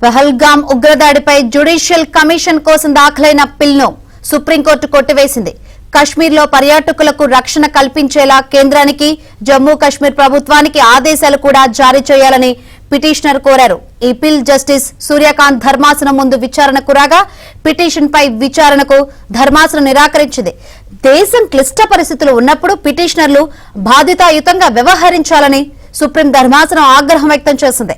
Pahalgam ఉగ్రదాడిపై judicial commission కోసం దాఖలైన పిల్ను supreme court కొట్టివేసింది. కశ్మీర్లో పర్యాటకులకు రక్షణ కల్పించేలా కేంద్రానికి, జమ్మూ కశ్మీర్ ప్రభుత్వానికి ఆదేశాలు కూడా జారీ చేయాలని పిటిషనర్ కోరారు. ఈ పిల్ జస్టిస్ సూర్యకాంత్ ధర్మాసనం ముందు విచారణకు రాగా పిటిషన్ పై విచారణకు ధర్మాసనం నిరాకరించింది. దేశం క్లిష్ట పరిస్థితులు ఉన్నప్పుడు పిటిషనర్లు బాధ్యతాయుతంగా వ్యవహరించాలని సుప్రీం ధర్మాసనం ఆగ్రహం వ్యక్తం చేసింది.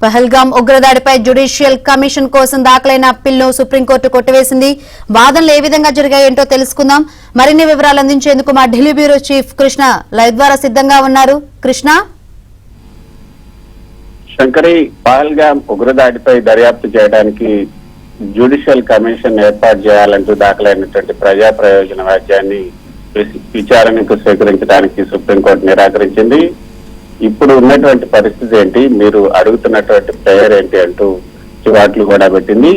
పహల్గామ్ ఉగ్రదాడిపై జ్యుడిషియల్ కమిషన్ కోసం దాఖలైన పిల్ను సుప్రీంకోర్టు కొట్టివేసింది. వాదనలు ఏ విధంగా జరిగాయేంటో తెలుసుకుందాం. మరిన్ని వివరాలు అందించేందుకు మా Delhi bureau chief Krishna live ద్వారా సిద్ధంగా ఉన్నారు. కృష్ణ, శంకరి, పహల్గామ్ ఉగ్రదాడిపై దర్యాప్తు చేయడానికి జ్యుడిషియల్ కమిషన్ ఏర్పాటు చేయాలంటూ దాఖలైనటువంటి ప్రజా ప్రయోజన వ్యాజ్యాన్ని విచారణకు స్వీకరించడానికి సుప్రీంకోర్టు నిరాకరించింది. ఇప్పుడు ఉన్నటువంటి పరిస్థితి ఏంటి, మీరు అడుగుతున్నటువంటి ప్రేయర్ ఏంటి అంటూ చివాట్లు కూడా పెట్టింది.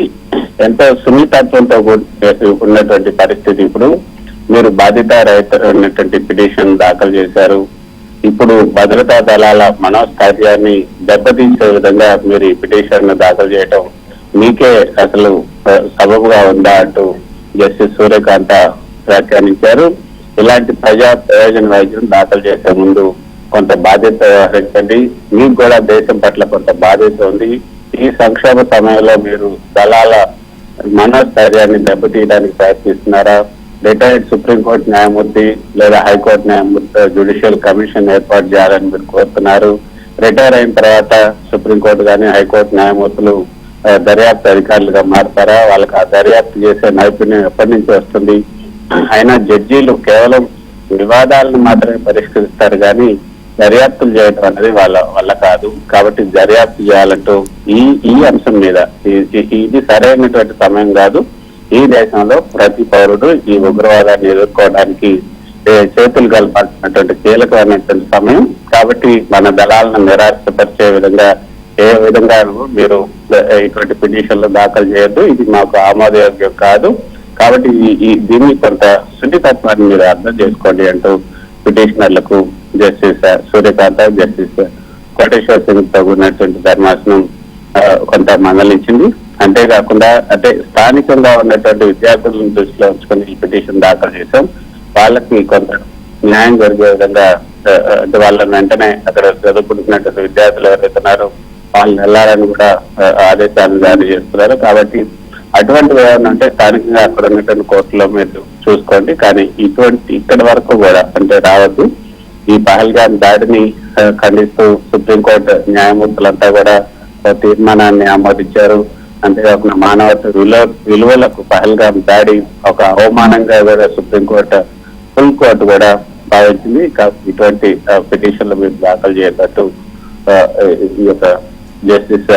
ఎంతో సున్నితత్వంతో ఉన్నటువంటి పరిస్థితి. ఇప్పుడు మీరు బాధితున్నటువంటి పిటిషన్ దాఖలు చేశారు. ఇప్పుడు భద్రతా దళాల మనోస్థైర్యాన్ని దెబ్బతీసే విధంగా మీరు ఈ పిటిషన్ దాఖలు చేయటం మీకే అసలు సబబుగా ఉందా అంటూ జస్టిస్ సూర్యకాంత వ్యాఖ్యానించారు. ఇలాంటి ప్రజా ప్రయోజన వ్యాజ్యం దాఖలు చేసే ముందు కొంత బాధ్యత వ్యవహరించండి. మీకు కూడా దేశం పట్ల కొంత బాధ్యత ఉంది. ఈ సంక్షోభ సమయంలో మీరు దళాల మనోస్థైర్యాన్ని దెబ్బతీయడానికి ప్రయత్నిస్తున్నారా? రిటైర్డ్ సుప్రీంకోర్టు న్యాయమూర్తి లేదా హైకోర్టు న్యాయమూర్తి జ్యుడిషియల్ కమిషన్ ఏర్పాటు చేయాలని మీరు కోరుతున్నారు. రిటైర్ అయిన తర్వాత సుప్రీంకోర్టు కానీ హైకోర్టు న్యాయమూర్తులు దర్యాప్తు అధికారులుగా మారుతారా? వాళ్ళకి ఆ దర్యాప్తు చేసే నైపుణ్యం ఎప్పటి నుంచి వస్తుంది? అయినా జడ్జీలు కేవలం వివాదాలను మాత్రమే పరిష్కరిస్తారు కానీ దర్యాప్తులు చేయడం అనేది వాళ్ళ వల్ల కాదు. కాబట్టి దర్యాప్తు చేయాలంటూ ఈ అంశం మీద ఇది సరైనటువంటి సమయం కాదు. ఈ దేశంలో ప్రతి పౌరుడు ఈ ఉగ్రవాదాన్ని ఎదుర్కోవడానికి చేతులు కలపాల్సినటువంటి కీలకమైనటువంటి సమయం. కాబట్టి మన దళాలను నిరాశపరిచే విధంగా ఏ విధంగా మీరు ఇటువంటి పిటిషన్లు దాఖలు చేయొద్దు. ఇది మాకు ఆమోదయోగ్యం కాదు. కాబట్టి దీన్ని కొంత సున్నితత్వాన్ని మీరు అర్థం చేసుకోండి అంటూ పిటిషనర్లకు జస్టిస్ సూర్యకాంత్, జస్టిస్ కోటేశ్వర్ సింగ్ తో ఉన్నటువంటి ధర్మాసనం కొంత మందలించింది. అంతేకాకుండా అంటే స్థానికంగా ఉన్నటువంటి విద్యార్థులను దృష్టిలో ఉంచుకొని ఈ పిటిషన్ దాఖలు చేశాం. వాళ్ళకి కొంత న్యాయం జరిగే విధంగా అంటే వాళ్ళని వెంటనే అక్కడ చదువుకుంటున్నటువంటి విద్యార్థులు ఎవరైతున్నారో వాళ్ళని వెళ్లాలని కూడా ఆదేశాలు జారీ చేస్తున్నారు. కాబట్టి అటువంటివి ఏమన్నా అంటే స్థానికంగా అక్కడ ఉన్నటువంటి కోర్టులో మీరు చూసుకోండి. కానీ ఇక్కడి వరకు కూడా అంటే రావద్దు. ఈ పహల్గామ్ దాడిని ఖండిస్తూ సుప్రీంకోర్టు న్యాయమూర్తులంతా కూడా తీర్మానాన్ని ఆమోదించారు. అంతేకాకుండా మానవత విలువలకు పహల్గామ్ దాడి ఒక అవమానంగా కూడా సుప్రీంకోర్టు ఫుల్ కోర్టు కూడా భావించింది. ఇటువంటి పిటిషన్లు మీరు దాఖలు చేయటట్టు ఈ యొక్క జస్టిస్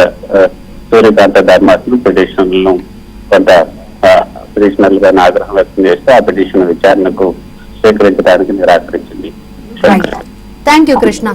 సూర్యకాంత్ ధర్మాసనం పిటిషన్లను కొంత పిటిషనర్లుగా ఆగ్రహం వ్యక్తం చేస్తే ఆ పిటిషన్ విచారణకు స్వీకరించడానికి నిరాకరించింది. Thank you Krishna.